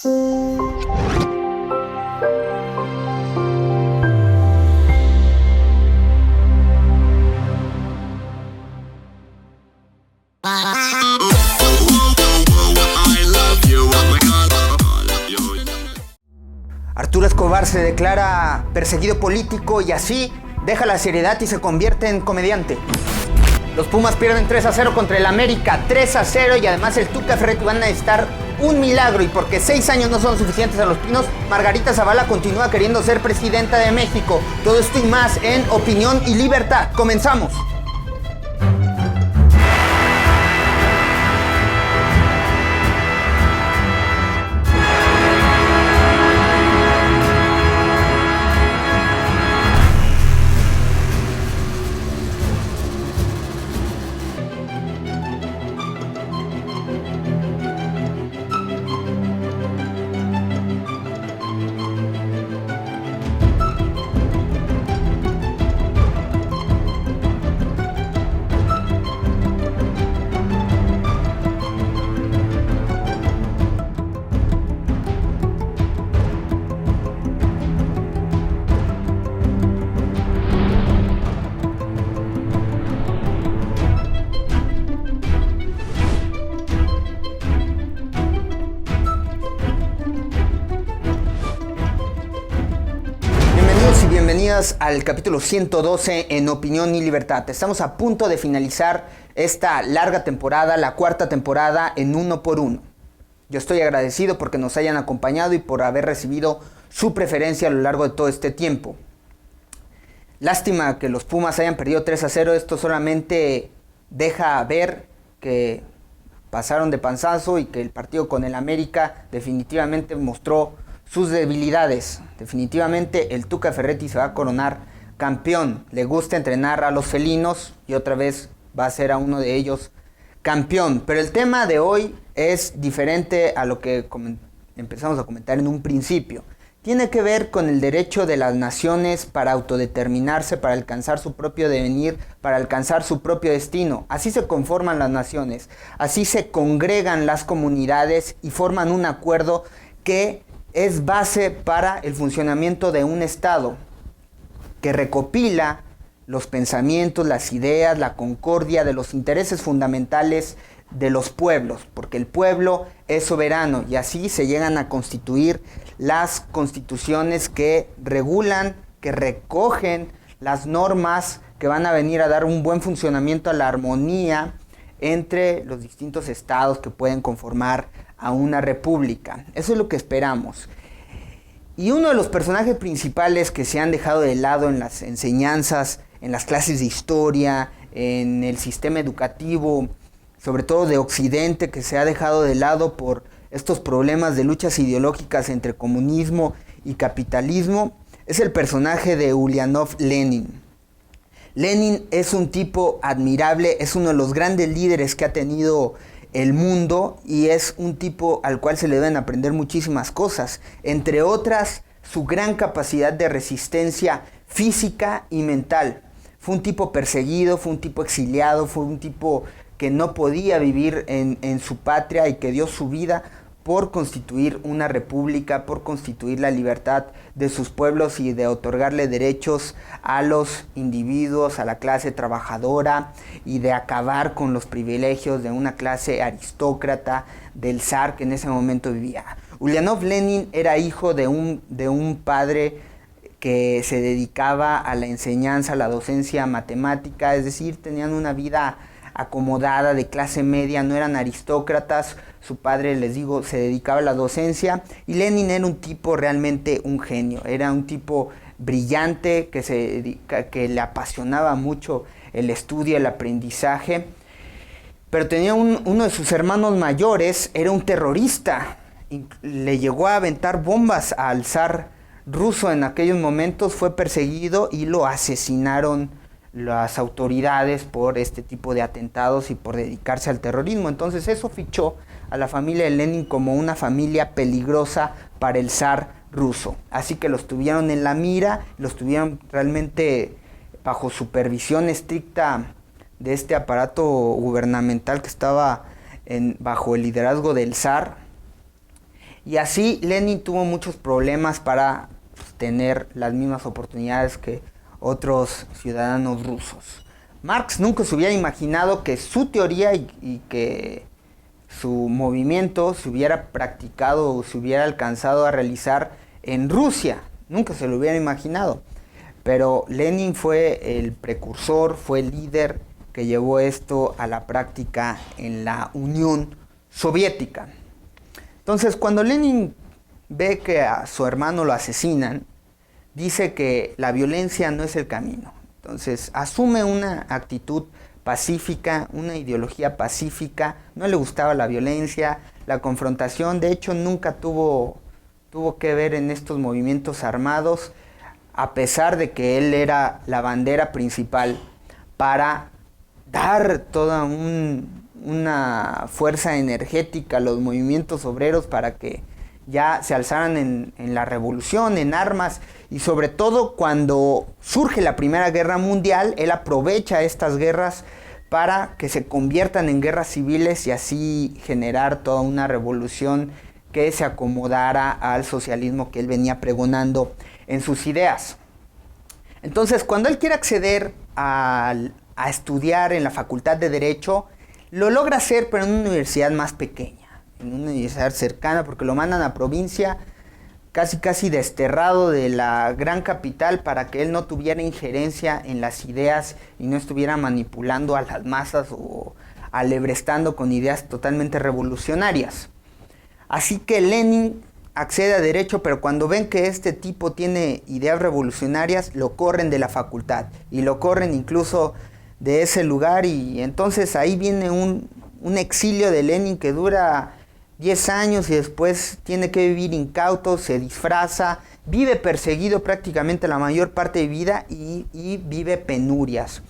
Arturo Escobar se declara perseguido político y así deja la seriedad y se convierte en comediante. Los Pumas pierden 3-0 contra el América, 3-0, y además el Tuca Ferretti van a necesitar un milagro, y porque 6 años no son suficientes a los Pinos, Margarita Zavala continúa queriendo ser presidenta de México. Todo esto y más en Opinión y Libertad. ¡Comenzamos! Bienvenidas al capítulo 112 en Opinión y Libertad. Estamos a punto de finalizar esta larga temporada, la cuarta temporada en Uno por Uno. Yo estoy agradecido porque nos hayan acompañado y por haber recibido su preferencia a lo largo de todo este tiempo. Lástima que los Pumas hayan perdido 3-0. Esto solamente deja ver que pasaron de panzazo y que el partido con el América definitivamente mostró sus debilidades. Definitivamente el Tuca Ferretti se va a coronar campeón. Le gusta entrenar a los felinos y otra vez va a ser a uno de ellos campeón. Pero el tema de hoy es diferente a lo que empezamos a comentar en un principio. Tiene que ver con el derecho de las naciones para autodeterminarse, para alcanzar su propio devenir, para alcanzar su propio destino. Así se conforman las naciones, así se congregan las comunidades y forman un acuerdo que es base para el funcionamiento de un Estado que recopila los pensamientos, las ideas, la concordia de los intereses fundamentales de los pueblos, porque el pueblo es soberano y así se llegan a constituir las constituciones que regulan, que recogen las normas que van a venir a dar un buen funcionamiento a la armonía entre los distintos estados que pueden conformar a una república. Eso es lo que esperamos. Y uno de los personajes principales que se han dejado de lado en las enseñanzas, en las clases de historia, en el sistema educativo, sobre todo de Occidente, que se ha dejado de lado por estos problemas de luchas ideológicas entre comunismo y capitalismo, es el personaje de Ulyanov Lenin. Lenin es un tipo admirable, es uno de los grandes líderes que ha tenido el mundo y es un tipo al cual se le deben aprender muchísimas cosas, entre otras su gran capacidad de resistencia física y mental. Fue un tipo perseguido, fue un tipo exiliado, fue un tipo que no podía vivir en su patria y que dio su vida por constituir una república, por constituir la libertad de sus pueblos y de otorgarle derechos a los individuos, a la clase trabajadora, y de acabar con los privilegios de una clase aristócrata del zar que en ese momento vivía. Ulyanov Lenin era hijo de un padre que se dedicaba a la enseñanza, a la docencia matemática, es decir, tenían una vida acomodada, de clase media, no eran aristócratas. Su padre, les digo, se dedicaba a la docencia, y Lenin era un tipo realmente un genio, era un tipo brillante que le apasionaba mucho el estudio, el aprendizaje, pero tenía uno de sus hermanos mayores, era un terrorista, y le llegó a aventar bombas al zar ruso en aquellos momentos, fue perseguido y lo asesinaron las autoridades por este tipo de atentados y por dedicarse al terrorismo. Entonces eso fichó a la familia de Lenin como una familia peligrosa para el zar ruso. Así que los tuvieron en la mira, los tuvieron realmente bajo supervisión estricta de este aparato gubernamental que estaba bajo el liderazgo del zar. Y así Lenin tuvo muchos problemas para tener las mismas oportunidades que otros ciudadanos rusos. Marx nunca se hubiera imaginado que su teoría y que su movimiento se hubiera practicado o se hubiera alcanzado a realizar en Rusia. Nunca se lo hubiera imaginado. Pero Lenin fue el precursor, fue el líder que llevó esto a la práctica en la Unión Soviética. Entonces, cuando Lenin ve que a su hermano lo asesinan, dice que la violencia no es el camino. Entonces, asume una actitud pacífica, una ideología pacífica. No le gustaba la violencia, la confrontación. De hecho, nunca tuvo que ver en estos movimientos armados, a pesar de que él era la bandera principal para dar toda una fuerza energética a los movimientos obreros para que ya se alzaran en la revolución, en armas, y sobre todo cuando surge la Primera Guerra Mundial, él aprovecha estas guerras para que se conviertan en guerras civiles y así generar toda una revolución que se acomodara al socialismo que él venía pregonando en sus ideas. Entonces, cuando él quiere acceder a estudiar en la Facultad de Derecho, lo logra hacer, pero en una universidad más pequeña, en una universidad cercana, porque lo mandan a provincia, casi desterrado de la gran capital para que él no tuviera injerencia en las ideas y no estuviera manipulando a las masas o alebrestando con ideas totalmente revolucionarias. Así que Lenin accede a Derecho, pero cuando ven que este tipo tiene ideas revolucionarias, lo corren de la facultad y lo corren incluso de ese lugar, y entonces ahí viene un exilio de Lenin que dura 10 años y después tiene que vivir incauto, se disfraza, vive perseguido prácticamente la mayor parte de vida y vive penurias.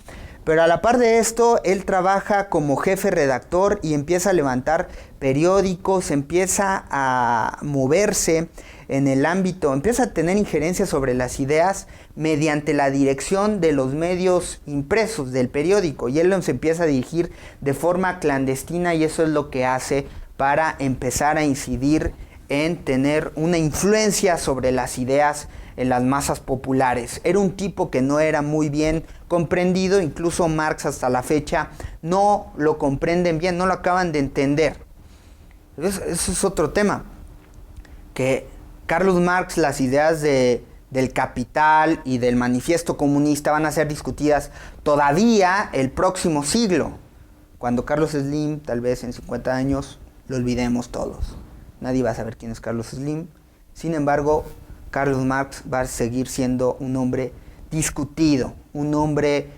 Pero a la par de esto, él trabaja como jefe redactor y empieza a levantar periódicos, empieza a moverse en el ámbito, empieza a tener injerencia sobre las ideas mediante la dirección de los medios impresos del periódico, y él los empieza a dirigir de forma clandestina, y eso es lo que hace para empezar a incidir en tener una influencia sobre las ideas en las masas populares. Era un tipo que no era muy bien comprendido, incluso Marx hasta la fecha no lo comprenden bien, no lo acaban de entender. Eso es otro tema, que Carlos Marx, las ideas del Capital y del Manifiesto Comunista van a ser discutidas todavía el próximo siglo. Cuando Carlos Slim, tal vez en 50 años, lo olvidemos todos. Nadie va a saber quién es Carlos Slim. Sin embargo, Carlos Marx va a seguir siendo un hombre discutido, un hombre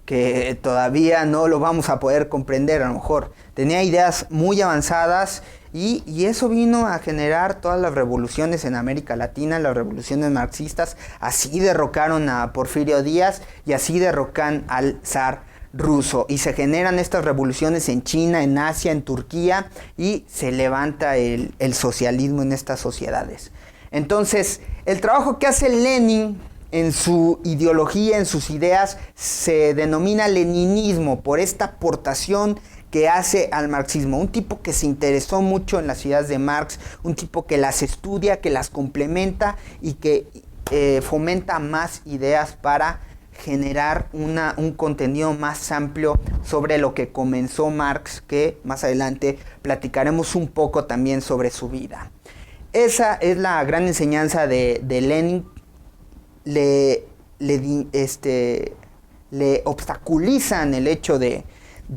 que todavía no lo vamos a poder comprender a lo mejor. Tenía ideas muy avanzadas y eso vino a generar todas las revoluciones en América Latina, las revoluciones marxistas. Así derrocaron a Porfirio Díaz y así derrocan al zar ruso, y se generan estas revoluciones en China, en Asia, en Turquía, y se levanta el socialismo en estas sociedades. Entonces, el trabajo que hace Lenin en su ideología, en sus ideas, se denomina leninismo por esta aportación que hace al marxismo. Un tipo que se interesó mucho en las ideas de Marx, un tipo que las estudia, que las complementa y que fomenta más ideas para generar un contenido más amplio sobre lo que comenzó Marx, que más adelante platicaremos un poco también sobre su vida. Esa es la gran enseñanza de Lenin. Le obstaculizan el hecho de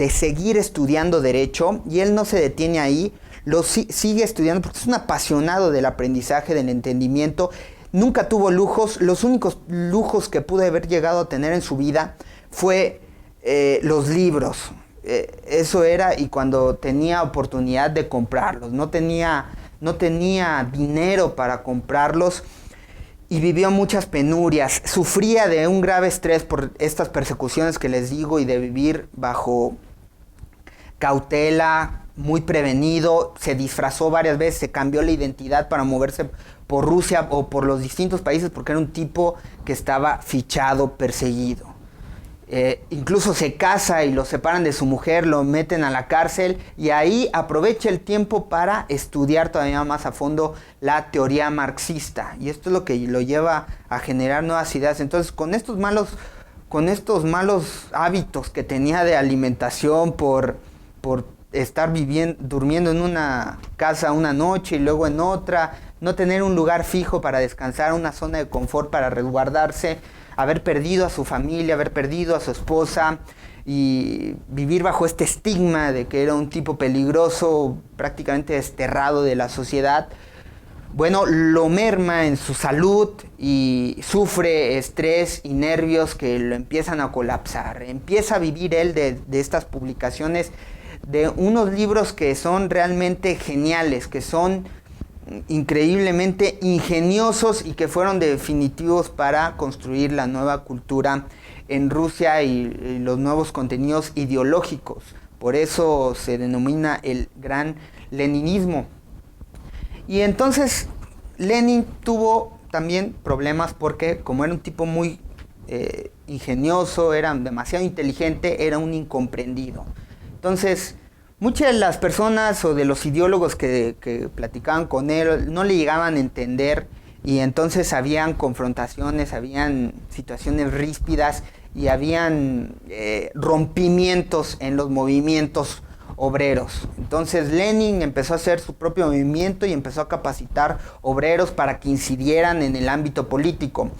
seguir estudiando Derecho, y él no se detiene ahí, sigue estudiando porque es un apasionado del aprendizaje, del entendimiento. Nunca tuvo lujos. Los únicos lujos que pudo haber llegado a tener en su vida fue los libros. Eso era, y cuando tenía oportunidad de comprarlos. No tenía dinero para comprarlos y vivió muchas penurias. Sufría de un grave estrés por estas persecuciones que les digo y de vivir bajo cautela, muy prevenido. Se disfrazó varias veces, se cambió la identidad para moverse por Rusia o por los distintos países porque era un tipo que estaba fichado, perseguido. incluso se casa y lo separan de su mujer, lo meten a la cárcel y ahí aprovecha el tiempo para estudiar todavía más a fondo la teoría marxista. Y esto es lo que lo lleva a generar nuevas ideas. Entonces, con estos malos hábitos que tenía de alimentación por estar durmiendo en una casa una noche y luego en otra, no tener un lugar fijo para descansar, una zona de confort para resguardarse, haber perdido a su familia, haber perdido a su esposa y vivir bajo este estigma de que era un tipo peligroso, prácticamente desterrado de la sociedad, bueno, lo merma en su salud y sufre estrés y nervios que lo empiezan a colapsar. Empieza a vivir él de estas publicaciones de unos libros que son realmente geniales, que son increíblemente ingeniosos y que fueron definitivos para construir la nueva cultura en Rusia y los nuevos contenidos ideológicos. Por eso se denomina el gran leninismo. Y entonces Lenin tuvo también problemas porque como era un tipo muy ingenioso, era demasiado inteligente, era un incomprendido. Entonces, muchas de las personas o de los ideólogos que platicaban con él no le llegaban a entender y entonces habían confrontaciones, habían situaciones ríspidas y habían rompimientos en los movimientos obreros. Entonces Lenin empezó a hacer su propio movimiento y empezó a capacitar obreros para que incidieran en el ámbito político,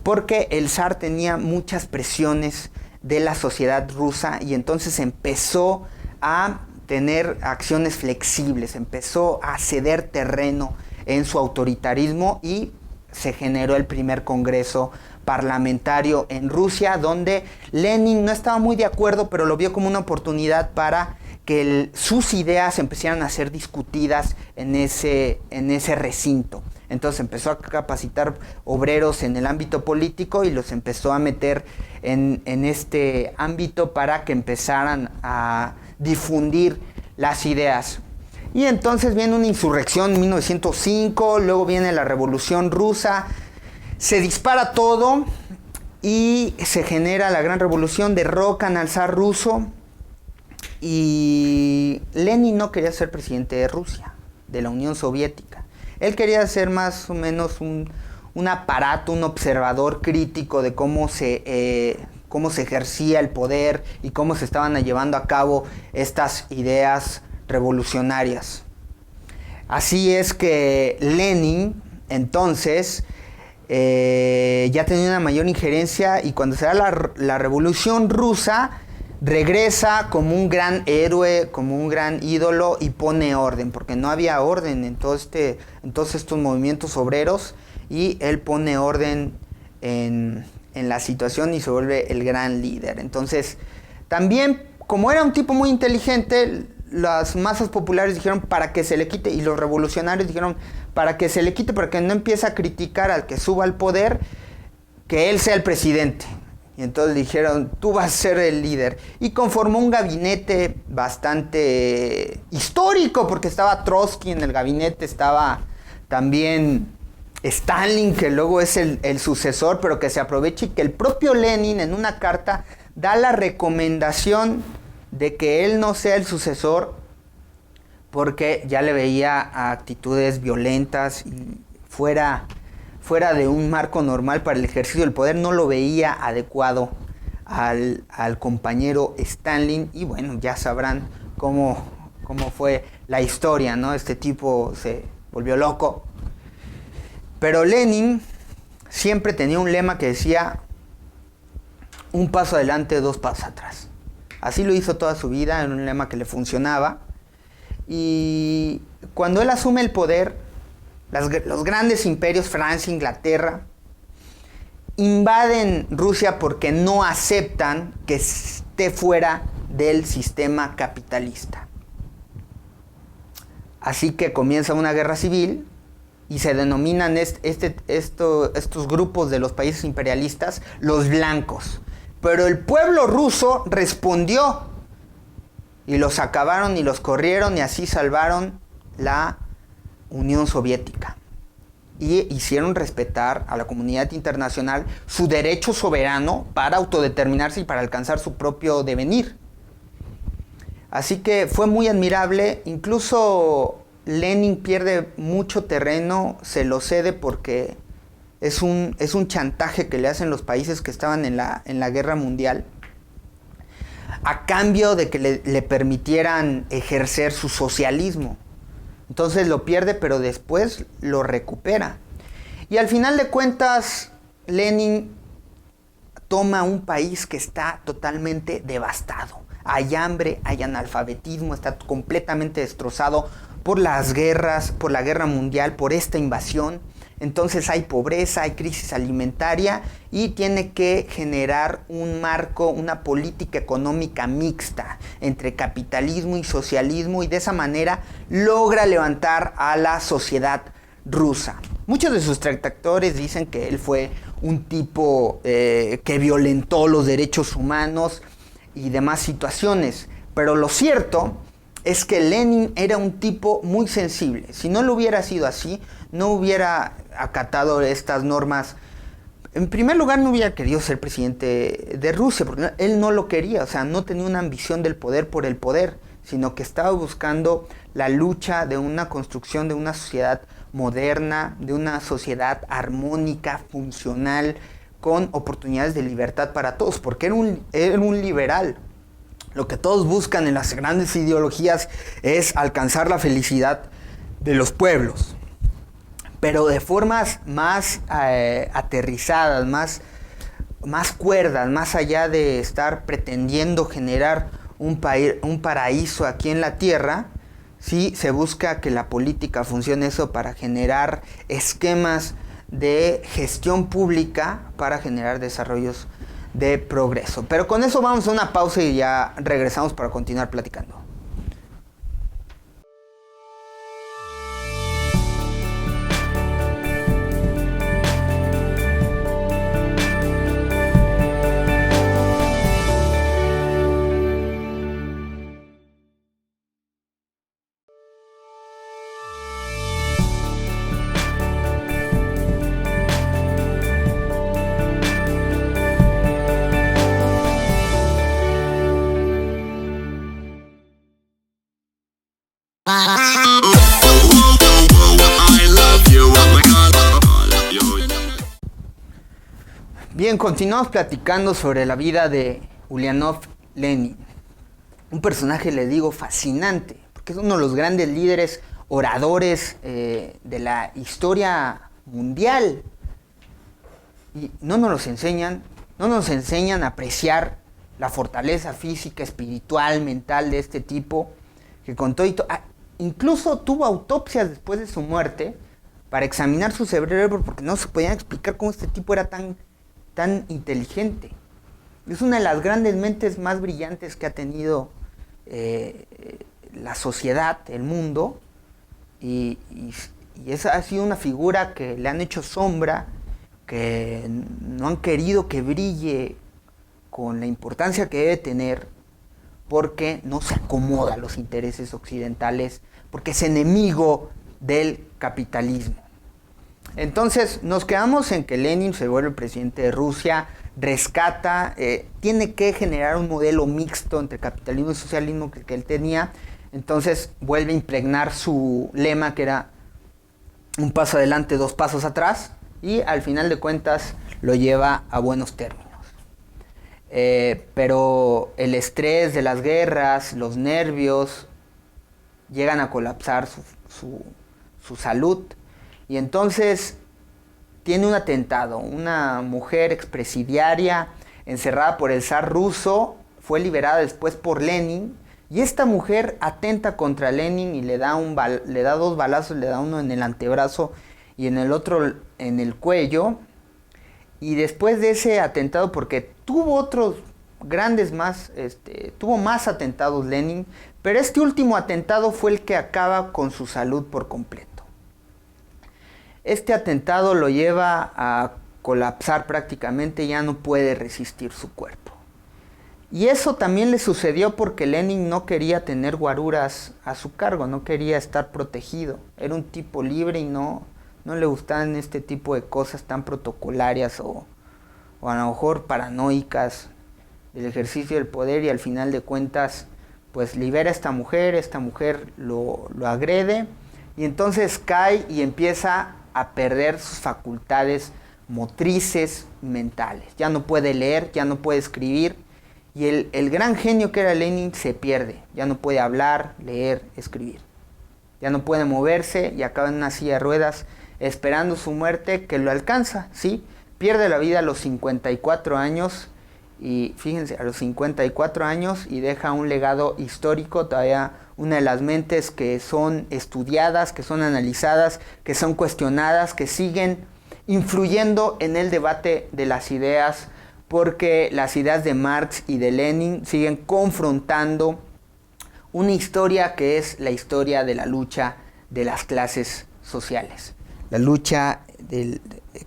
porque el zar tenía muchas presiones de la sociedad rusa y entonces empezó a tener acciones flexibles, empezó a ceder terreno en su autoritarismo y se generó el primer congreso parlamentario en Rusia, donde Lenin no estaba muy de acuerdo, pero lo vio como una oportunidad para que sus ideas empezaran a ser discutidas en ese recinto. Entonces empezó a capacitar obreros en el ámbito político y los empezó a meter en este ámbito para que empezaran a difundir las ideas. Y entonces viene una insurrección en 1905, luego viene la Revolución Rusa, se dispara todo y se genera la Gran Revolución, derrocan al zar ruso y Lenin no quería ser presidente de Rusia, de la Unión Soviética. Él quería ser más o menos un aparato, un observador crítico de cómo se ejercía el poder y cómo se estaban llevando a cabo estas ideas revolucionarias. Así es que Lenin entonces ya tenía una mayor injerencia y cuando se da la Revolución Rusa regresa como un gran héroe, como un gran ídolo y pone orden, porque no había orden en todos estos movimientos obreros y él pone orden en la situación y se vuelve el gran líder. Entonces, también, como era un tipo muy inteligente, las masas populares dijeron para que se le quite, y los revolucionarios dijeron para que se le quite, para que no empiece a criticar al que suba al poder, que él sea el presidente. Y entonces dijeron, tú vas a ser el líder. Y conformó un gabinete bastante histórico, porque estaba Trotsky en el gabinete, estaba también Stalin, que luego es el sucesor, pero que se aprovecha, y que el propio Lenin en una carta da la recomendación de que él no sea el sucesor porque ya le veía actitudes violentas y fuera de un marco normal para el ejercicio del poder, no lo veía adecuado al compañero Stalin. Y bueno, ya sabrán cómo fue la historia, ¿no? Este tipo se volvió loco. Pero Lenin siempre tenía un lema que decía: un paso adelante, dos pasos atrás. Así lo hizo toda su vida, era un lema que le funcionaba. Y cuando él asume el poder, los grandes imperios, Francia, Inglaterra, invaden Rusia porque no aceptan que esté fuera del sistema capitalista. Así que comienza una guerra civil y se denominan estos grupos de los países imperialistas los blancos. Pero el pueblo ruso respondió y los acabaron y los corrieron y así salvaron la Unión Soviética. y hicieron respetar a la comunidad internacional su derecho soberano para autodeterminarse y para alcanzar su propio devenir. Así que fue muy admirable. Incluso Lenin pierde mucho terreno, se lo cede porque es un chantaje que le hacen los países que estaban en la guerra mundial, a cambio de que le permitieran ejercer su socialismo. Entonces lo pierde, pero después lo recupera. Y al final de cuentas, Lenin toma un país que está totalmente devastado. Hay hambre, hay analfabetismo, está completamente destrozado por las guerras, por la guerra mundial, por esta invasión. Entonces hay pobreza, hay crisis alimentaria y tiene que generar un marco, una política económica mixta entre capitalismo y socialismo, y de esa manera logra levantar a la sociedad rusa. Muchos de sus detractores dicen que él fue un tipo que violentó los derechos humanos y demás situaciones, pero lo cierto es que Lenin era un tipo muy sensible. Si no lo hubiera sido así, no hubiera acatado estas normas. En primer lugar, no hubiera querido ser presidente de Rusia, porque él no lo quería, o sea, no tenía una ambición del poder por el poder, sino que estaba buscando la lucha de una construcción de una sociedad moderna, de una sociedad armónica, funcional, con oportunidades de libertad para todos, porque era un liberal. Lo que todos buscan en las grandes ideologías es alcanzar la felicidad de los pueblos, pero de formas más aterrizadas, más cuerdas, más allá de estar pretendiendo generar un paraíso aquí en la tierra. Sí se busca que la política funcione eso para generar esquemas de gestión pública para generar desarrollos de progreso. Pero con eso vamos a una pausa y ya regresamos para continuar platicando. Bien, continuamos platicando sobre la vida de Ulyanov Lenin. Un personaje, le digo, fascinante, porque es uno de los grandes líderes, oradores de la historia mundial. Y no nos enseñan a apreciar la fortaleza física, espiritual, mental de este tipo, que con todo incluso tuvo autopsias después de su muerte para examinar su cerebro, porque no se podían explicar cómo este tipo era tan inteligente. Es una de las grandes mentes más brillantes que ha tenido la sociedad, el mundo, y esa ha sido una figura que le han hecho sombra, que no han querido que brille con la importancia que debe tener, porque no se acomoda a los intereses occidentales, porque es enemigo del capitalismo. Entonces nos quedamos en que Lenin se vuelve presidente de Rusia, rescata, tiene que generar un modelo mixto entre capitalismo y socialismo que él tenía. Entonces vuelve a impregnar su lema, que era un paso adelante, dos pasos atrás, y al final de cuentas lo lleva a buenos términos. Pero el estrés de las guerras, los nervios, llegan a colapsar su salud. Y entonces tiene un atentado. Una mujer expresidiaria encerrada por el zar ruso fue liberada después por Lenin. Y esta mujer atenta contra Lenin y le da dos balazos, le da uno en el antebrazo y en el otro en el cuello. Y después de ese atentado, porque tuvo otros grandes más, tuvo más atentados Lenin, pero este último atentado fue el que acaba con su salud por completo. Este atentado lo lleva a colapsar prácticamente, ya no puede resistir su cuerpo. Y eso también le sucedió porque Lenin no quería tener guaruras a su cargo, no quería estar protegido. Era un tipo libre y no no le gustaban este tipo de cosas tan protocolarias o a lo mejor paranoicas del ejercicio del poder, y al final de cuentas pues libera a esta mujer lo agrede y entonces cae y empieza a perder sus facultades motrices mentales. Ya no puede leer, ya no puede escribir, y el gran genio que era Lenin se pierde. Ya no puede hablar, leer, escribir. Ya no puede moverse y acaba en una silla de ruedas esperando su muerte, que lo alcanza, ¿sí? Pierde la vida a los 54 años, y fíjense, a los 54 años, y deja un legado histórico, todavía una de las mentes que son estudiadas, que son analizadas, que son cuestionadas, que siguen influyendo en el debate de las ideas, porque las ideas de Marx y de Lenin siguen confrontando una historia que es la historia de la lucha de las clases sociales. La lucha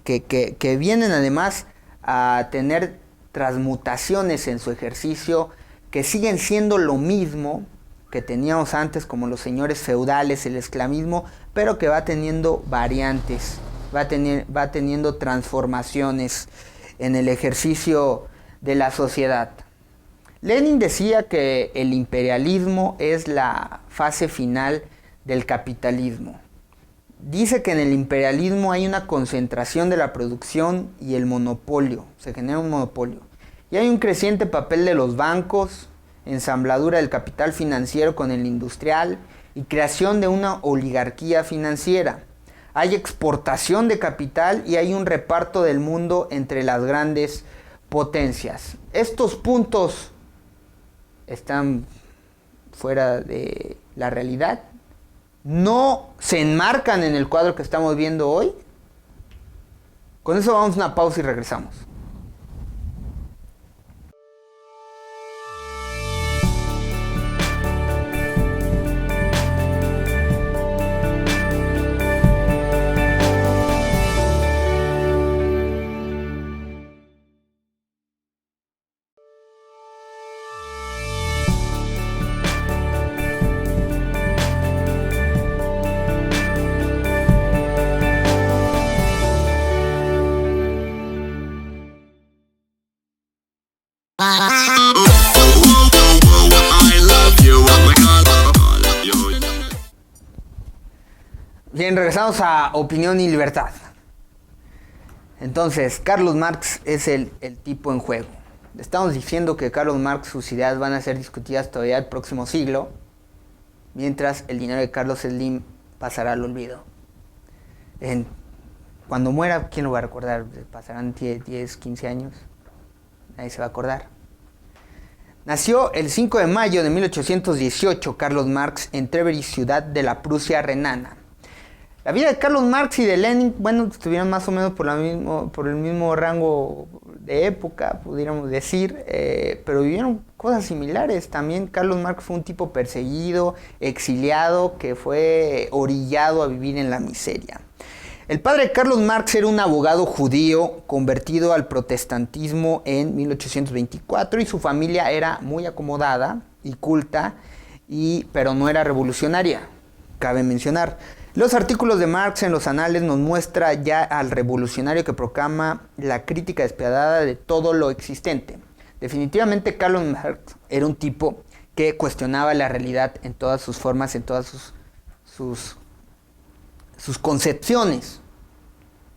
que vienen además a tener transmutaciones en su ejercicio, que siguen siendo lo mismo que teníamos antes, como los señores feudales, el esclavismo, pero que va teniendo variantes, va teniendo transformaciones en el ejercicio de la sociedad. Lenin decía que el imperialismo es la fase final del capitalismo. Dice que en el imperialismo hay una concentración de la producción y el monopolio, se genera un monopolio. Y hay un creciente papel de los bancos, ensambladura del capital financiero con el industrial y creación de una oligarquía financiera. Hay exportación de capital y hay un reparto del mundo entre las grandes potencias. Estos puntos están fuera de la realidad, no se enmarcan en el cuadro que estamos viendo hoy. Con eso vamos a una pausa y regresamos. Bien, regresamos a Opinión y Libertad. Entonces, Carlos Marx es el tipo en juego. Estamos diciendo que Carlos Marx, sus ideas van a ser discutidas todavía el próximo siglo, mientras el dinero de Carlos Slim pasará al olvido. Cuando muera, ¿quién lo va a recordar? Pasarán 10, 15 años. Nadie se va a acordar. Nació el 5 de mayo de 1818 Carlos Marx en Treveris, ciudad de la Prusia renana. La vida de Carlos Marx y de Lenin, bueno, estuvieron más o menos por el mismo rango de época, pudiéramos decir, pero vivieron cosas similares. También Carlos Marx fue un tipo perseguido, exiliado, que fue orillado a vivir en la miseria. El padre de Carlos Marx era un abogado judío convertido al protestantismo en 1824, y su familia era muy acomodada y culta, pero no era revolucionaria, cabe mencionar. Los artículos de Marx en los anales nos muestra ya al revolucionario que proclama la crítica despiadada de todo lo existente. Definitivamente Carlos Marx era un tipo que cuestionaba la realidad en todas sus formas, en todas sus concepciones,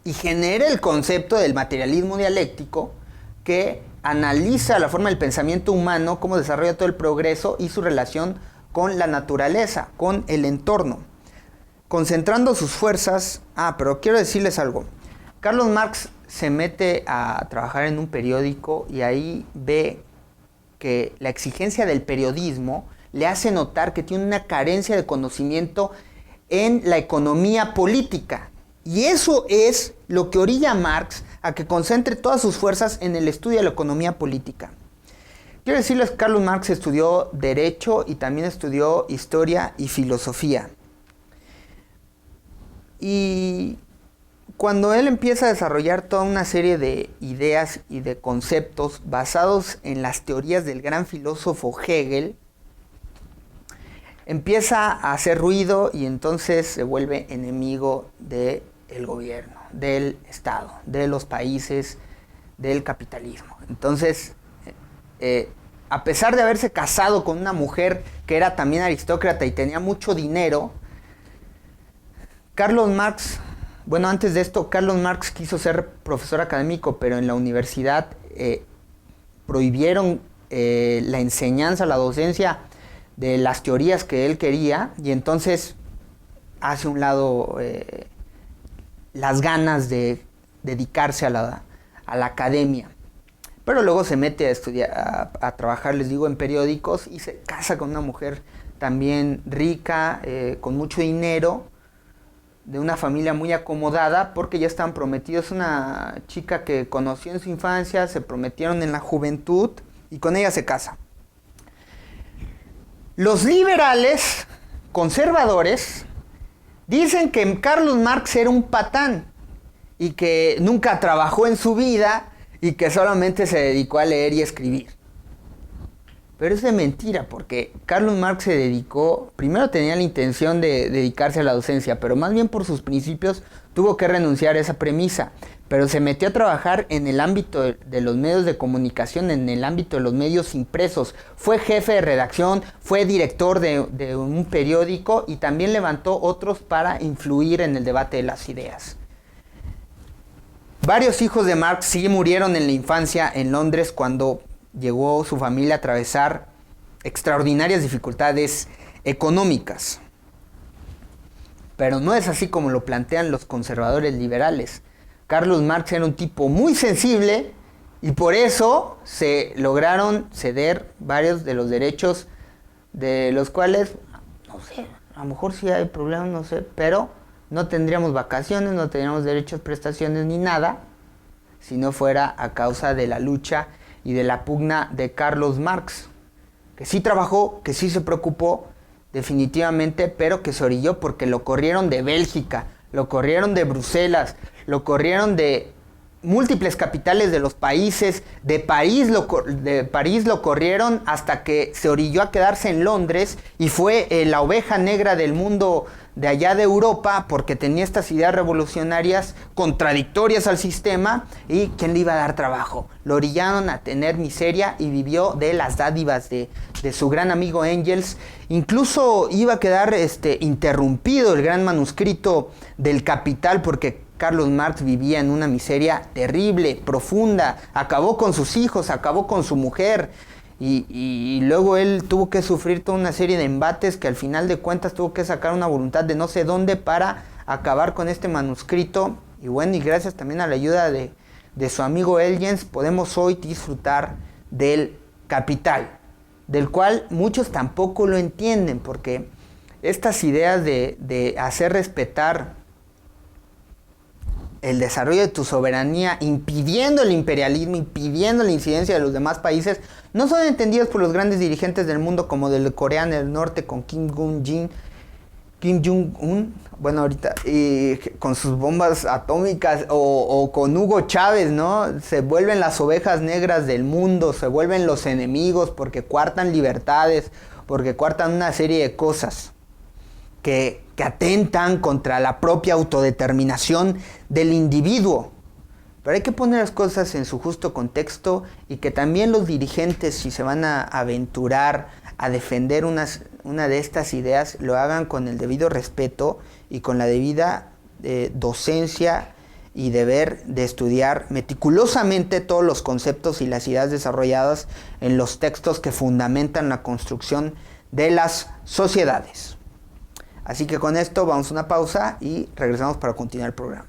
y genera el concepto del materialismo dialéctico, que analiza la forma del pensamiento humano, cómo desarrolla todo el progreso y su relación con la naturaleza, con el entorno, concentrando sus fuerzas. Pero quiero decirles algo. Carlos Marx se mete a trabajar en un periódico y ahí ve que la exigencia del periodismo le hace notar que tiene una carencia de conocimiento en la economía política. Y eso es lo que orilla a Marx a que concentre todas sus fuerzas en el estudio de la economía política. Quiero decirles que Carlos Marx estudió Derecho y también estudió Historia y Filosofía. Y cuando él empieza a desarrollar toda una serie de ideas y de conceptos basados en las teorías del gran filósofo Hegel, empieza a hacer ruido y entonces se vuelve enemigo de el gobierno, del Estado, de los países, del capitalismo. Entonces, a pesar de haberse casado con una mujer que era también aristócrata y tenía mucho dinero, Carlos Marx, bueno, antes de esto, Carlos Marx quiso ser profesor académico, pero en la universidad prohibieron la enseñanza, la docencia de las teorías que él quería, y entonces hace un lado las ganas de dedicarse a la academia. Pero luego se mete a estudiar, a trabajar, les digo, en periódicos, y se casa con una mujer también rica, con mucho dinero, de una familia muy acomodada, porque ya estaban prometidos. Una chica que conoció en su infancia, se prometieron en la juventud, y con ella se casa. Los liberales, conservadores, dicen que Carlos Marx era un patán, y que nunca trabajó en su vida, y que solamente se dedicó a leer y escribir. Pero es de mentira, porque Carlos Marx se dedicó, primero tenía la intención de dedicarse a la docencia, pero más bien por sus principios tuvo que renunciar a esa premisa, pero se metió a trabajar en el ámbito de los medios de comunicación, en el ámbito de los medios impresos, fue jefe de redacción, fue director de un periódico, y también levantó otros para influir en el debate de las ideas. Varios hijos de Marx sí murieron en la infancia en Londres cuando llegó su familia a atravesar extraordinarias dificultades económicas. Pero no es así como lo plantean los conservadores liberales. Carlos Marx era un tipo muy sensible, y por eso se lograron ceder varios de los derechos, de los cuales, no sé, a lo mejor sí hay problemas, no sé, pero no tendríamos vacaciones, no tendríamos derechos, prestaciones ni nada, si no fuera a causa de la lucha y de la pugna de Carlos Marx, que sí trabajó, que sí se preocupó definitivamente, pero que se orilló porque lo corrieron de Bélgica, lo corrieron de Bruselas, lo corrieron de múltiples capitales de los países, de París lo corrieron hasta que se orilló a quedarse en Londres, y fue la oveja negra del mundo de allá de Europa, porque tenía estas ideas revolucionarias contradictorias al sistema. ¿Y quién le iba a dar trabajo? Lo orillaron a tener miseria, y vivió de las dádivas de su gran amigo Engels. Incluso iba a quedar interrumpido el gran manuscrito del Capital, porque Carlos Marx vivía en una miseria terrible, profunda, acabó con sus hijos, acabó con su mujer, y luego él tuvo que sufrir toda una serie de embates que al final de cuentas tuvo que sacar una voluntad de no sé dónde para acabar con este manuscrito. Y bueno, y gracias también a la ayuda de su amigo Engels, podemos hoy disfrutar del Capital, del cual muchos tampoco lo entienden, porque estas ideas de hacer respetar el desarrollo de tu soberanía, impidiendo el imperialismo, impidiendo la incidencia de los demás países, no son entendidas por los grandes dirigentes del mundo, como del Corea del Norte con Kim Jong-un, bueno, ahorita, con sus bombas atómicas, o con Hugo Chávez, ¿no? Se vuelven las ovejas negras del mundo, se vuelven los enemigos porque coartan libertades, porque coartan una serie de cosas que atentan contra la propia autodeterminación del individuo. Pero hay que poner las cosas en su justo contexto, y que también los dirigentes, si se van a aventurar a defender una de estas ideas, lo hagan con el debido respeto y con la debida docencia y deber de estudiar meticulosamente todos los conceptos y las ideas desarrolladas en los textos que fundamentan la construcción de las sociedades. Así que con esto vamos a una pausa y regresamos para continuar el programa.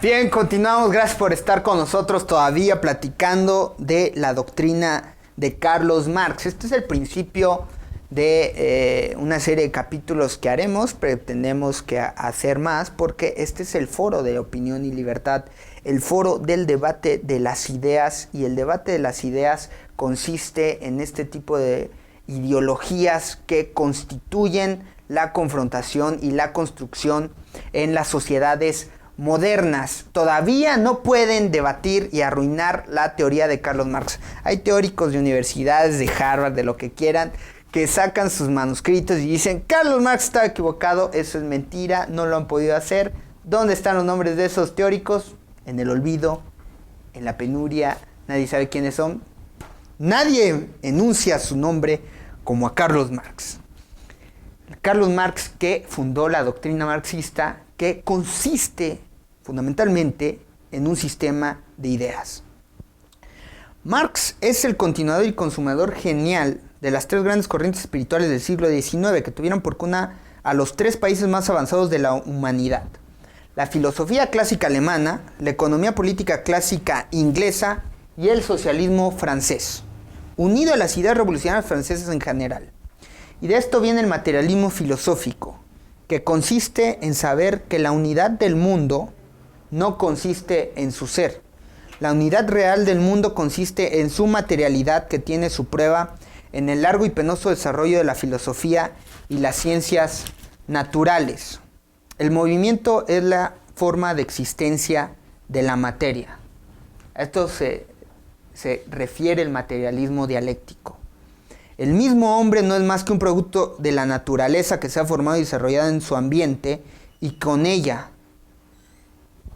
Bien, continuamos. Gracias por estar con nosotros todavía platicando de la doctrina de Carlos Marx. Este es el principio de una serie de capítulos que haremos. Pretendemos que hacer más porque este es el foro de opinión y libertad, el foro del debate de las ideas, y el debate de las ideas consiste en este tipo de ideologías que constituyen la confrontación y la construcción en las sociedades modernas. Todavía no pueden debatir y arruinar la teoría de Carlos Marx. Hay teóricos de universidades, de Harvard, de lo que quieran, que sacan sus manuscritos y dicen: Carlos Marx está equivocado. Eso es mentira, no lo han podido hacer. ¿Dónde están los nombres de esos teóricos? En el olvido, en la penuria. Nadie sabe quiénes son. Nadie enuncia su nombre como a Carlos Marx. Carlos Marx, que fundó la doctrina marxista, que consiste fundamentalmente en un sistema de ideas. Marx es el continuador y consumador genial de las tres grandes corrientes espirituales del siglo XIX, que tuvieron por cuna a los tres países más avanzados de la humanidad: la filosofía clásica alemana, la economía política clásica inglesa y el socialismo francés, unido a las ideas revolucionarias francesas en general. Y de esto viene el materialismo filosófico, que consiste en saber que la unidad del mundo no consiste en su ser. La unidad real del mundo consiste en su materialidad, que tiene su prueba en el largo y penoso desarrollo de la filosofía y las ciencias naturales. El movimiento es la forma de existencia de la materia. A esto se refiere el materialismo dialéctico. El mismo hombre no es más que un producto de la naturaleza que se ha formado y desarrollado en su ambiente y con ella.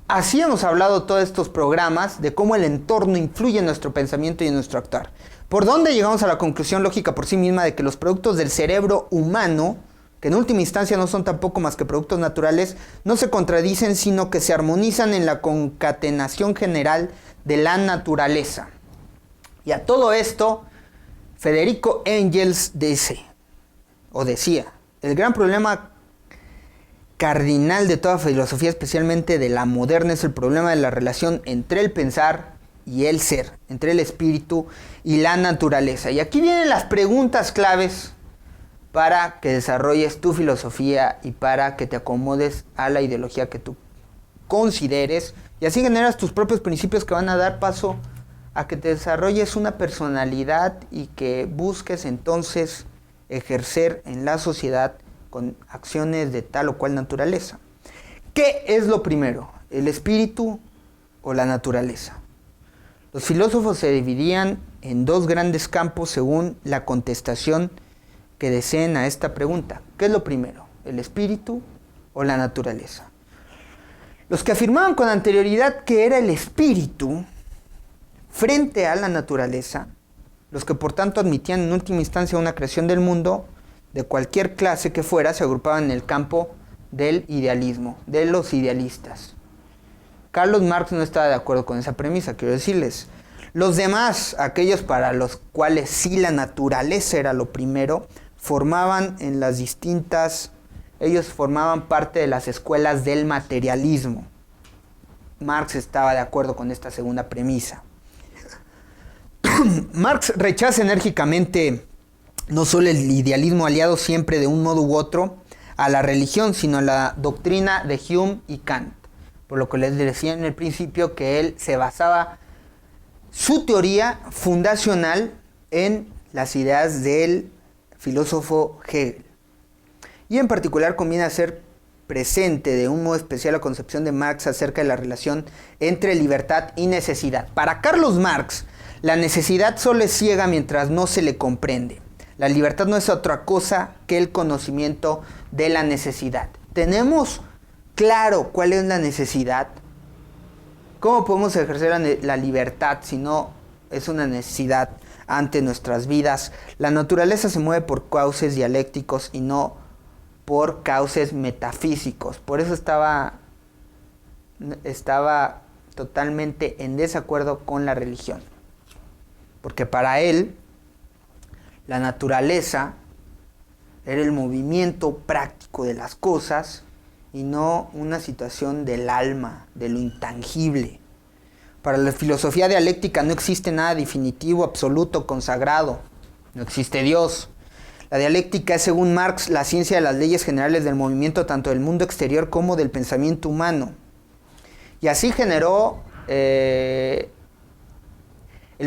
Así hemos hablado todos estos programas de cómo el entorno influye en nuestro pensamiento y en nuestro actuar. ¿Por dónde llegamos a la conclusión lógica por sí misma de que los productos del cerebro humano, que en última instancia no son tampoco más que productos naturales, no se contradicen, sino que se armonizan en la concatenación general de la naturaleza? Y a todo esto, Federico Engels decía: el gran problema cardinal de toda filosofía, especialmente de la moderna, es el problema de la relación entre el pensar y el ser, entre el espíritu y la naturaleza. Y aquí vienen las preguntas claves para que desarrolles tu filosofía y para que te acomodes a la ideología que tú consideres, y así generas tus propios principios que van a dar paso a que te desarrolles una personalidad y que busques entonces ejercer en la sociedad con acciones de tal o cual naturaleza. ¿Qué es lo primero? ¿El espíritu o la naturaleza? Los filósofos se dividían en dos grandes campos según la contestación que deseen a esta pregunta. ¿Qué es lo primero? ¿El espíritu o la naturaleza? Los que afirmaban con anterioridad que era el espíritu frente a la naturaleza, los que por tanto admitían en última instancia una creación del mundo, de cualquier clase que fuera, se agrupaban en el campo del idealismo, de los idealistas. Carlos Marx no estaba de acuerdo con esa premisa, quiero decirles. Los demás, aquellos para los cuales sí la naturaleza era lo primero, ellos formaban parte de las escuelas del materialismo. Marx estaba de acuerdo con esta segunda premisa. Marx rechaza enérgicamente no solo el idealismo aliado siempre de un modo u otro a la religión, sino a la doctrina de Hume y Kant. Por lo que les decía en el principio que él se basaba su teoría fundacional en las ideas del filósofo Hegel. Y en particular conviene hacer presente de un modo especial la concepción de Marx acerca de la relación entre libertad y necesidad. Para Carlos Marx, la necesidad solo es ciega mientras no se le comprende. La libertad no es otra cosa que el conocimiento de la necesidad. ¿Tenemos claro cuál es la necesidad? ¿Cómo podemos ejercer la libertad si no es una necesidad ante nuestras vidas? La naturaleza se mueve por cauces dialécticos y no por cauces metafísicos. Por eso estaba totalmente en desacuerdo con la religión. Porque para él, la naturaleza era el movimiento práctico de las cosas y no una situación del alma, de lo intangible. Para la filosofía dialéctica no existe nada definitivo, absoluto, consagrado. No existe Dios. La dialéctica es, según Marx, la ciencia de las leyes generales del movimiento tanto del mundo exterior como del pensamiento humano. Y así generó el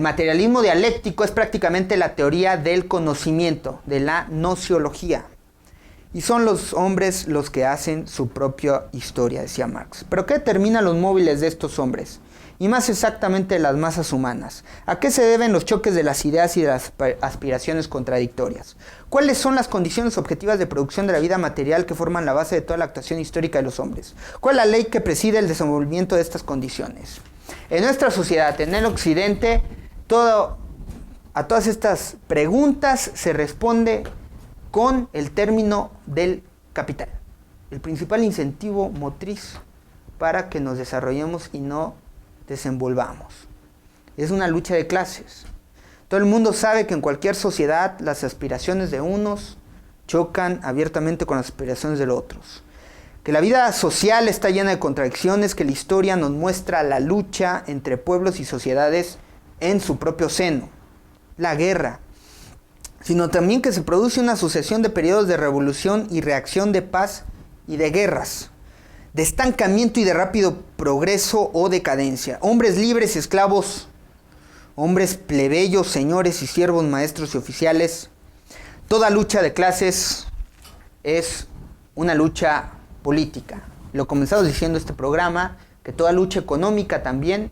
materialismo dialéctico, es prácticamente la teoría del conocimiento, de la nociología. Y son los hombres los que hacen su propia historia, decía Marx. ¿Pero qué determina los móviles de estos hombres? Y más exactamente las masas humanas. ¿A qué se deben los choques de las ideas y de las aspiraciones contradictorias? ¿Cuáles son las condiciones objetivas de producción de la vida material que forman la base de toda la actuación histórica de los hombres? ¿Cuál es la ley que preside el desenvolvimiento de estas condiciones? En nuestra sociedad, en el occidente, a todas estas preguntas se responde con el término del capital, el principal incentivo motriz para que nos desarrollemos y no desenvolvamos. Es una lucha de clases. Todo el mundo sabe que en cualquier sociedad las aspiraciones de unos chocan abiertamente con las aspiraciones de los otros. Que la vida social está llena de contradicciones, que la historia nos muestra la lucha entre pueblos y sociedades en su propio seno, la guerra, sino también que se produce una sucesión de periodos de revolución y reacción, de paz y de guerras, de estancamiento y de rápido progreso o decadencia, hombres libres y esclavos, hombres plebeyos, señores y siervos, maestros y oficiales. Toda lucha de clases es una lucha política. Lo comenzamos diciendo este programa, que toda lucha económica también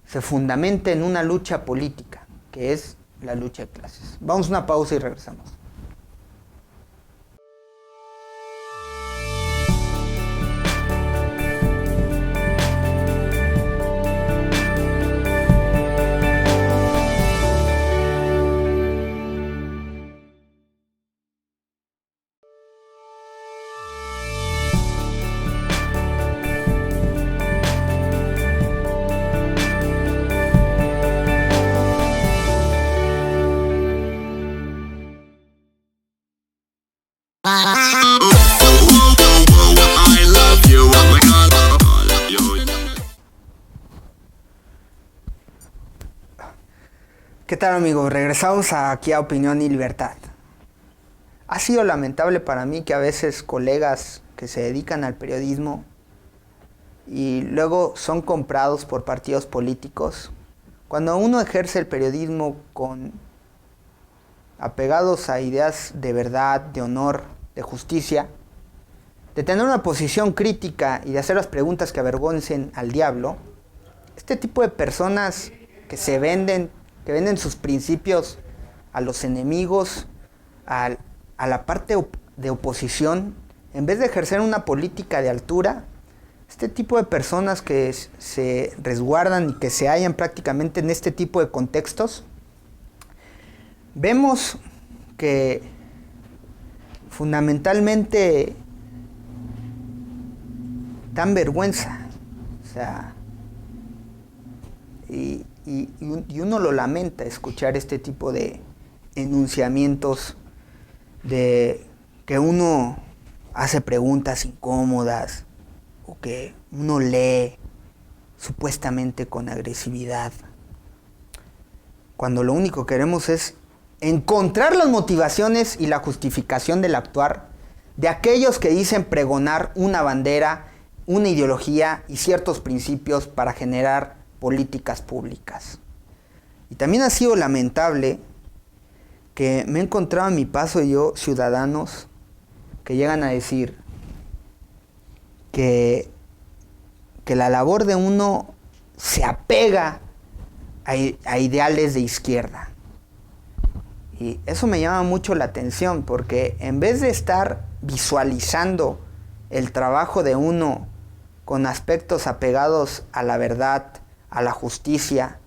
se fundamenta en una lucha política, que es la lucha de clases. Vamos a una pausa y regresamos. ¿Qué tal, amigos? Regresamos aquí a Opinión y Libertad. Ha sido lamentable para mí que a veces colegas que se dedican al periodismo y luego son comprados por partidos políticos, cuando uno ejerce el periodismo apegados a ideas de verdad, de honor, de justicia, de tener una posición crítica y de hacer las preguntas que avergoncen al diablo, este tipo de personas que venden sus principios a los enemigos, a la parte de oposición, en vez de ejercer una política de altura, este tipo de personas que se resguardan y que se hallan prácticamente en este tipo de contextos, vemos que fundamentalmente dan vergüenza, o sea, y uno lo lamenta escuchar este tipo de enunciamientos de que uno hace preguntas incómodas o que uno lee supuestamente con agresividad, cuando lo único que queremos es encontrar las motivaciones y la justificación del actuar de aquellos que dicen pregonar una bandera, una ideología y ciertos principios para generar políticas públicas. Y también ha sido lamentable que me he encontrado a mi paso ciudadanos que llegan a decir que la labor de uno se apega a ideales de izquierda. Y eso me llama mucho la atención, porque en vez de estar visualizando el trabajo de uno con aspectos apegados a la verdad, a la justicia,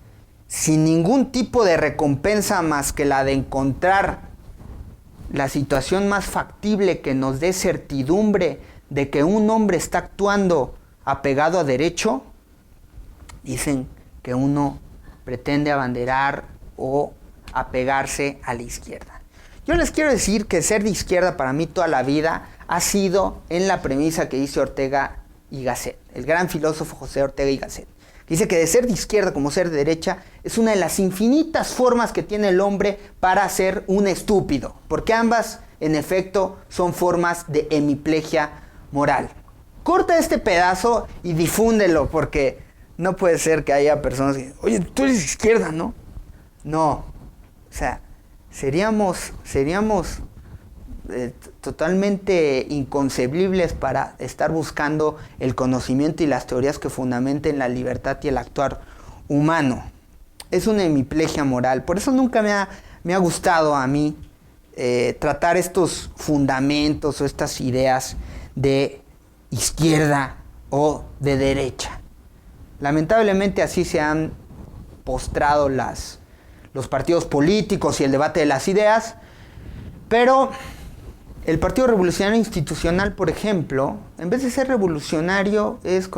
sin ningún tipo de recompensa más que la de encontrar la situación más factible que nos dé certidumbre de que un hombre está actuando apegado a derecho, dicen que uno pretende abanderar o apegarse a la izquierda. Yo les quiero decir que ser de izquierda para mí toda la vida ha sido en la premisa que dice Ortega y Gasset, el gran filósofo José Ortega y Gasset. Dice que de ser de izquierda como ser de derecha es una de las infinitas formas que tiene el hombre para ser un estúpido, porque ambas, en efecto, son formas de hemiplegia moral. Corta este pedazo y difúndelo, porque no puede ser que haya personas que, oye, tú eres de izquierda, ¿no? No, o sea, seríamos totalmente inconcebibles para estar buscando el conocimiento y las teorías que fundamenten la libertad y el actuar humano. Es una hemiplegia moral. Por eso nunca me ha gustado a mí tratar estos fundamentos o estas ideas de izquierda o de derecha. Lamentablemente así se han postrado los partidos políticos y el debate de las ideas, pero el Partido Revolucionario Institucional, por ejemplo, en vez de ser revolucionario, es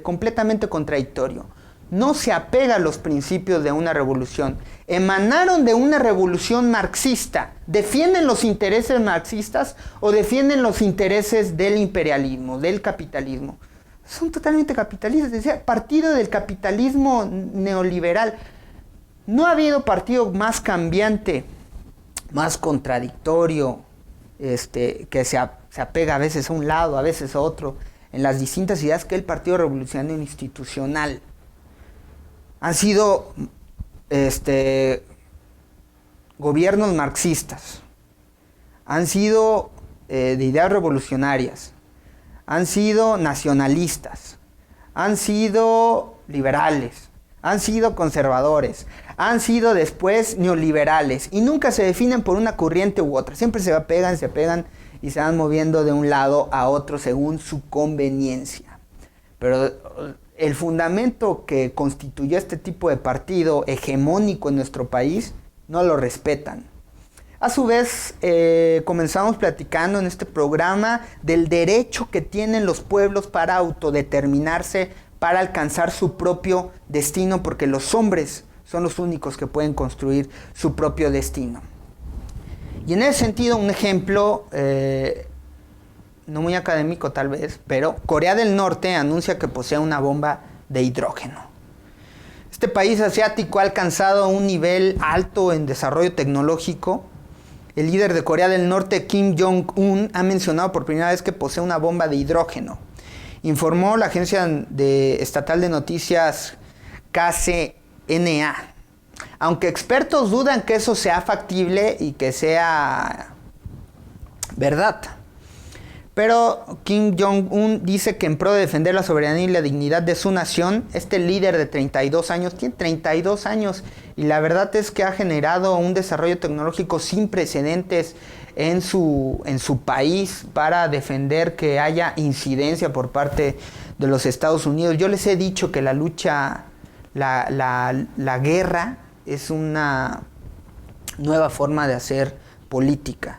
completamente contradictorio. No se apega a los principios de una revolución. Emanaron de una revolución marxista. ¿Defienden los intereses marxistas o defienden los intereses del imperialismo, del capitalismo? Son totalmente capitalistas. Decía, partido del capitalismo neoliberal. No ha habido partido más cambiante, más contradictorio, que se apega a veces a un lado, a veces a otro, en las distintas ideas que el Partido Revolucionario Institucional. Han sido gobiernos marxistas, han sido de ideas revolucionarias, han sido nacionalistas, han sido liberales, han sido conservadores, han sido después neoliberales y nunca se definen por una corriente u otra. Siempre se pegan y se van moviendo de un lado a otro según su conveniencia. Pero el fundamento que constituyó este tipo de partido hegemónico en nuestro país no lo respetan. A su vez, comenzamos platicando en este programa del derecho que tienen los pueblos para autodeterminarse, para alcanzar su propio destino, porque los hombres son los únicos que pueden construir su propio destino. Y en ese sentido, un ejemplo, no muy académico tal vez, pero Corea del Norte anuncia que posee una bomba de hidrógeno. Este país asiático ha alcanzado un nivel alto en desarrollo tecnológico. El líder de Corea del Norte, Kim Jong-un, ha mencionado por primera vez que posee una bomba de hidrógeno. Informó la agencia estatal de noticias KCNA. Aunque expertos dudan que eso sea factible y que sea verdad. Pero Kim Jong-un dice que en pro de defender la soberanía y la dignidad de su nación, este líder de 32 años, tiene 32 años, y la verdad es que ha generado un desarrollo tecnológico sin precedentes en su país para defender que haya incidencia por parte de los Estados Unidos. Yo les he dicho que la lucha, la guerra es una nueva forma de hacer política.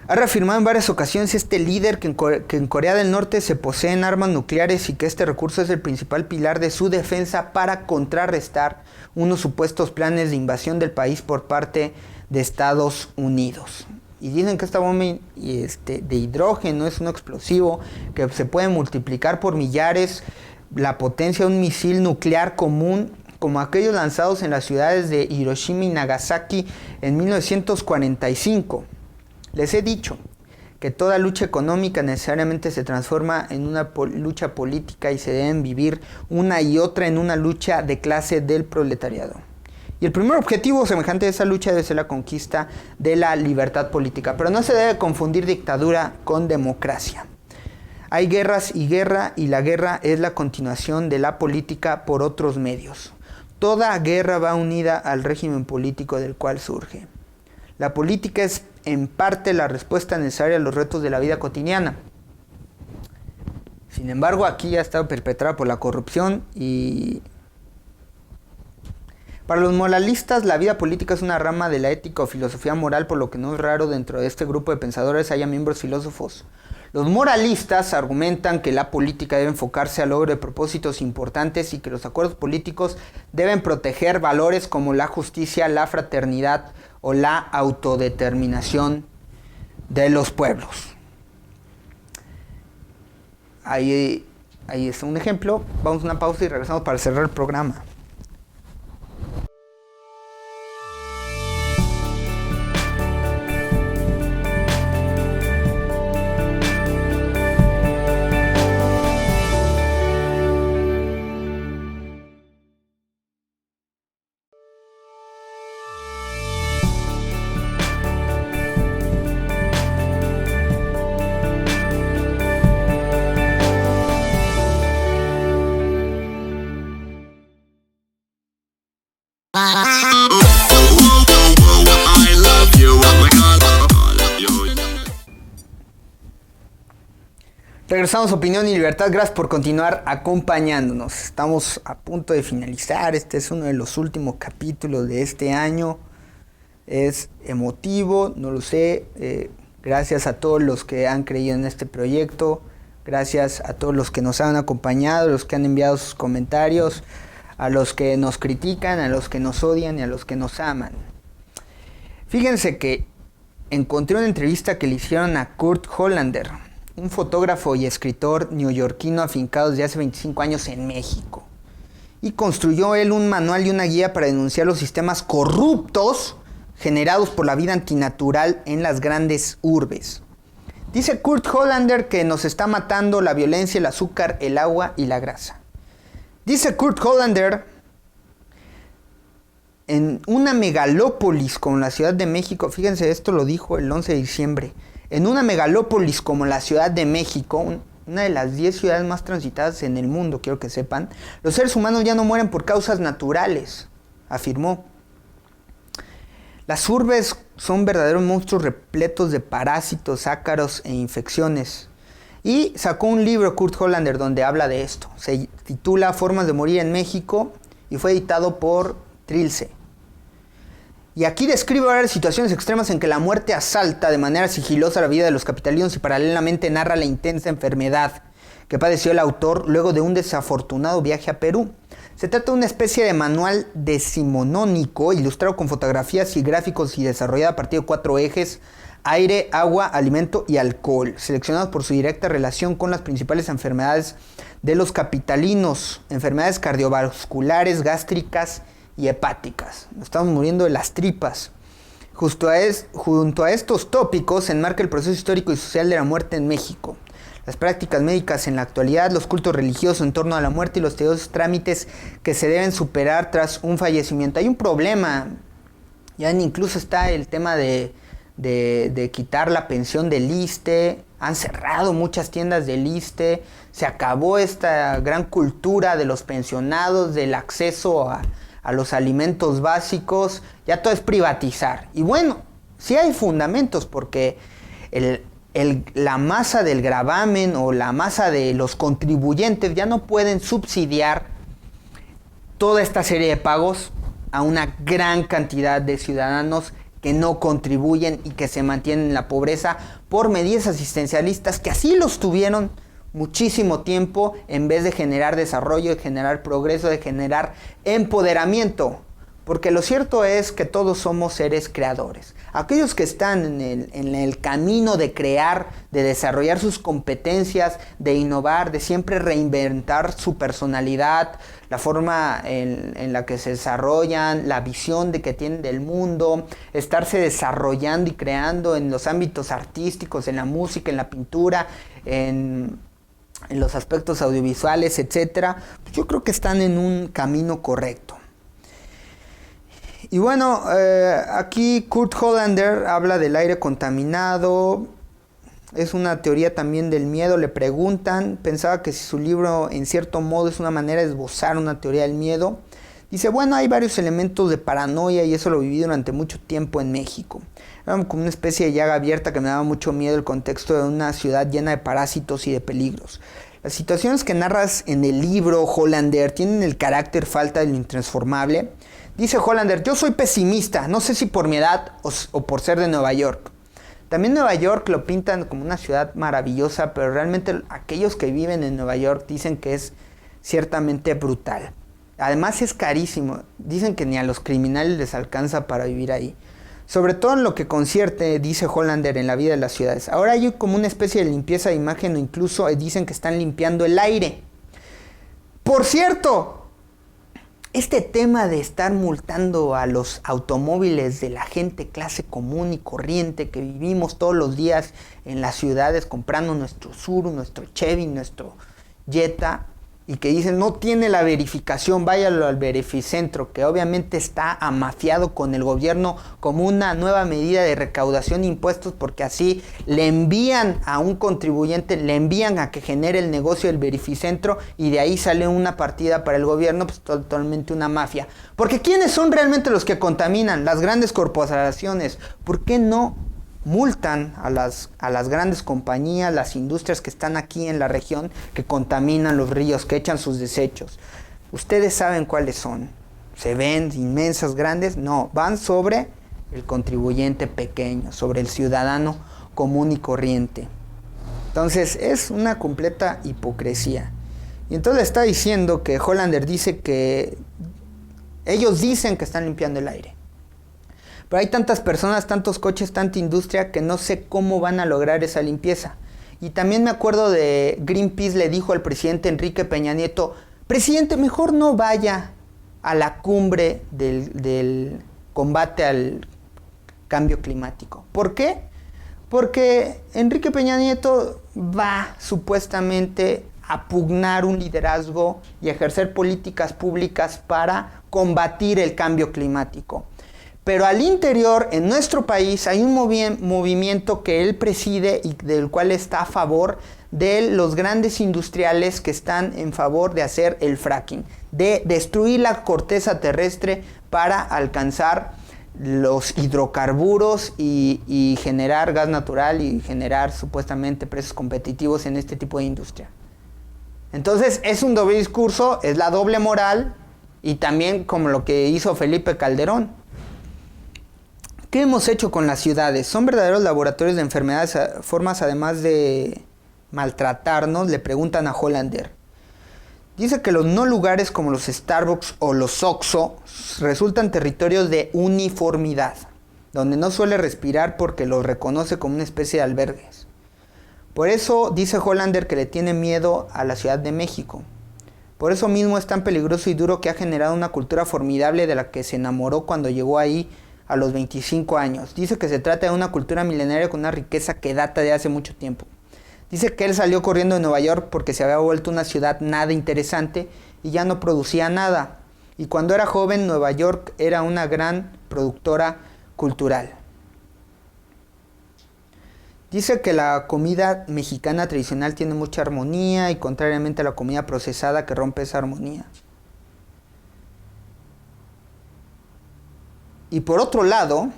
Ha reafirmado en varias ocasiones este líder que en Corea del Norte se poseen armas nucleares y que este recurso es el principal pilar de su defensa para contrarrestar unos supuestos planes de invasión del país por parte de Estados Unidos. Y dicen que esta bomba de hidrógeno es un explosivo que se puede multiplicar por millares la potencia de un misil nuclear común, como aquellos lanzados en las ciudades de Hiroshima y Nagasaki en 1945. Les he dicho que toda lucha económica necesariamente se transforma en una lucha política y se deben vivir una y otra en una lucha de clase del proletariado. Y el primer objetivo semejante de esa lucha debe ser la conquista de la libertad política. Pero no se debe confundir dictadura con democracia. Hay guerras y guerra, y la guerra es la continuación de la política por otros medios. Toda guerra va unida al régimen político del cual surge. La política es en parte la respuesta necesaria a los retos de la vida cotidiana. Sin embargo, aquí ha estado perpetrada por la corrupción y... Para los moralistas, la vida política es una rama de la ética o filosofía moral, por lo que no es raro dentro de este grupo de pensadores haya miembros filósofos. Los moralistas argumentan que la política debe enfocarse al logro de propósitos importantes y que los acuerdos políticos deben proteger valores como la justicia, la fraternidad o la autodeterminación de los pueblos. Ahí está un ejemplo. Vamos a una pausa y regresamos para cerrar el programa. Regresamos a Opinión y Libertad. Gracias por continuar acompañándonos. Estamos a punto de finalizar. Este es uno de los últimos capítulos de este año. Es emotivo, no lo sé. Gracias a todos los que han creído en este proyecto. Gracias a todos los que nos han acompañado, los que han enviado sus comentarios, a los que nos critican, a los que nos odian y a los que nos aman. Fíjense que encontré una entrevista que le hicieron a Kurt Hollander, un fotógrafo y escritor neoyorquino afincado desde hace 25 años en México. Y construyó él un manual y una guía para denunciar los sistemas corruptos generados por la vida antinatural en las grandes urbes. Dice Kurt Hollander que nos está matando la violencia, el azúcar, el agua y la grasa. Dice Kurt Hollander, en una megalópolis como la Ciudad de México, fíjense, esto lo dijo el 11 de diciembre, en una megalópolis como la Ciudad de México, una de las 10 ciudades más transitadas en el mundo, quiero que sepan, los seres humanos ya no mueren por causas naturales, afirmó. Las urbes son verdaderos monstruos repletos de parásitos, ácaros e infecciones. Y sacó un libro, Kurt Hollander, donde habla de esto. Se titula Formas de morir en México y fue editado por Trilce. Y aquí describe varias situaciones extremas en que la muerte asalta de manera sigilosa la vida de los capitalinos y paralelamente narra la intensa enfermedad que padeció el autor luego de un desafortunado viaje a Perú. Se trata de una especie de manual decimonónico ilustrado con fotografías y gráficos y desarrollado a partir de 4 ejes: aire, agua, alimento y alcohol, seleccionados por su directa relación con las principales enfermedades de los capitalinos, enfermedades cardiovasculares, gástricas y hepáticas. Nos estamos muriendo de las tripas. Junto a estos tópicos se enmarca el proceso histórico y social de la muerte en México, las prácticas médicas en la actualidad, los cultos religiosos en torno a la muerte y los tediosos trámites que se deben superar tras un fallecimiento. Hay un problema, ya incluso está el tema de quitar la pensión del ISSSTE, han cerrado muchas tiendas del ISSSTE, se acabó esta gran cultura de los pensionados, del acceso a los alimentos básicos, ya todo es privatizar. Y bueno, sí hay fundamentos porque la masa del gravamen o la masa de los contribuyentes ya no pueden subsidiar toda esta serie de pagos a una gran cantidad de ciudadanos que no contribuyen y que se mantienen en la pobreza por medidas asistencialistas que así los tuvieron muchísimo tiempo, en vez de generar desarrollo, de generar progreso, de generar empoderamiento. Porque lo cierto es que todos somos seres creadores. Aquellos que están en el camino de crear, de desarrollar sus competencias, de innovar, de siempre reinventar su personalidad, la forma en la que se desarrollan, la visión que tienen del mundo, estarse desarrollando y creando en los ámbitos artísticos, en la música, en la pintura, en los aspectos audiovisuales, etc. Pues yo creo que están en un camino correcto. Y bueno, aquí Kurt Hollander habla del aire contaminado. Es una teoría también del miedo. Le preguntan, pensaba que si su libro en cierto modo es una manera de esbozar una teoría del miedo. Dice, bueno, hay varios elementos de paranoia y eso lo viví durante mucho tiempo en México. Era como una especie de llaga abierta que me daba mucho miedo el contexto de una ciudad llena de parásitos y de peligros. Las situaciones que narras en el libro, Hollander, tienen el carácter falta de lo intransformable. Dice Hollander, yo soy pesimista, no sé si por mi edad o por ser de Nueva York. También Nueva York lo pintan como una ciudad maravillosa, pero realmente aquellos que viven en Nueva York dicen que es ciertamente brutal. Además es carísimo, dicen que ni a los criminales les alcanza para vivir ahí. sobre todo en lo que concierne, dice Hollander, en la vida de las ciudades. Ahora hay como una especie de limpieza de imagen o incluso dicen que están limpiando el aire. Por cierto, este tema de estar multando a los automóviles de la gente clase común y corriente que vivimos todos los días en las ciudades comprando nuestro Tsuru, nuestro Chevy, nuestro Jetta, y que dicen no tiene la verificación, váyalo al verificentro, que obviamente está amafiado con el gobierno como una nueva medida de recaudación de impuestos, porque así le envían a un contribuyente, le envían a que genere el negocio del verificentro y de ahí sale una partida para el gobierno, pues totalmente una mafia. Porque ¿quiénes son realmente los que contaminan? Las grandes corporaciones. ¿Por qué no multan a las grandes compañías, las industrias que están aquí en la región, que contaminan los ríos, que echan sus desechos? Ustedes saben cuáles son. ¿Se ven inmensas, grandes? No, van sobre el contribuyente pequeño, sobre el ciudadano común y corriente. Entonces es una completa hipocresía. Y entonces está diciendo que Hollander dice que ellos dicen que están limpiando el aire. Pero hay tantas personas, tantos coches, tanta industria que no sé cómo van a lograr esa limpieza. Y también me acuerdo de Greenpeace le dijo al presidente Enrique Peña Nieto, presidente, mejor no vaya a la cumbre del combate al cambio climático. ¿Por qué? Porque Enrique Peña Nieto va supuestamente a pugnar un liderazgo y ejercer políticas públicas para combatir el cambio climático. Pero al interior, en nuestro país, hay un movimiento que él preside y del cual está a favor de los grandes industriales que están en favor de hacer el fracking, de destruir la corteza terrestre para alcanzar los hidrocarburos y generar gas natural y generar supuestamente precios competitivos en este tipo de industria. Entonces es un doble discurso, es la doble moral y también como lo que hizo Felipe Calderón. ¿Qué hemos hecho con las ciudades? Son verdaderos laboratorios de enfermedades, formas además de maltratarnos, le preguntan a Hollander. Dice que los no lugares como los Starbucks o los Oxxo resultan territorios de uniformidad, donde no suele respirar porque los reconoce como una especie de albergues. Por eso dice Hollander que le tiene miedo a la Ciudad de México. Por eso mismo es tan peligroso y duro que ha generado una cultura formidable de la que se enamoró cuando llegó ahí a los 25 años. Dice que se trata de una cultura milenaria con una riqueza que data de hace mucho tiempo. Dice que él salió corriendo de Nueva York porque se había vuelto una ciudad nada interesante y ya no producía nada. Y cuando era joven, Nueva York era una gran productora cultural. Dice que la comida mexicana tradicional tiene mucha armonía y contrariamente a la comida procesada que rompe esa armonía. Y por otro lado,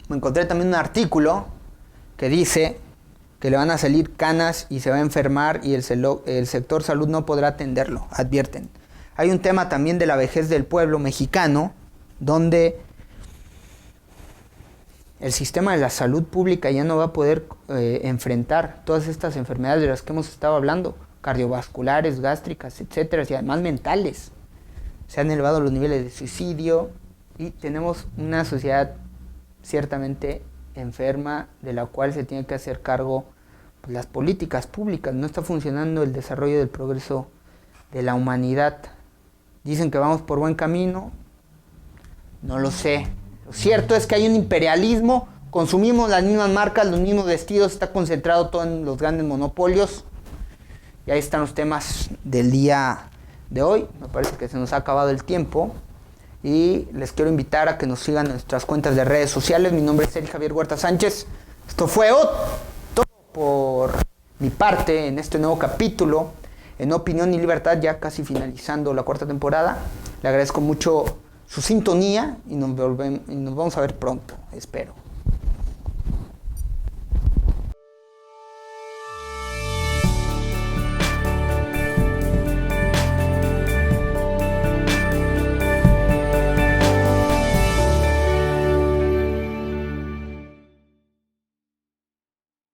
me encontré también un artículo que dice que le van a salir canas y se va a enfermar y el sector salud no podrá atenderlo, advierten. Hay un tema también de la vejez del pueblo mexicano, donde el sistema de la salud pública ya no va a poder enfrentar todas estas enfermedades de las que hemos estado hablando, cardiovasculares, gástricas, etcétera, y además mentales. Se han elevado los niveles de suicidio y tenemos una sociedad ciertamente enferma de la cual se tiene que hacer cargo pues, las políticas públicas. No está funcionando el desarrollo del progreso de la humanidad. Dicen que vamos por buen camino, no lo sé. Lo cierto es que hay un imperialismo, consumimos las mismas marcas, los mismos vestidos, está concentrado todo en los grandes monopolios. Y ahí están los temas del día de hoy. Me parece que se nos ha acabado el tiempo. Y les quiero invitar a que nos sigan en nuestras cuentas de redes sociales. Mi nombre es Eric Javier Huerta Sánchez. Esto fue todo por mi parte en este nuevo capítulo en Opinión y Libertad, ya casi finalizando la cuarta temporada. Le agradezco mucho su sintonía y nos vamos a ver pronto, espero.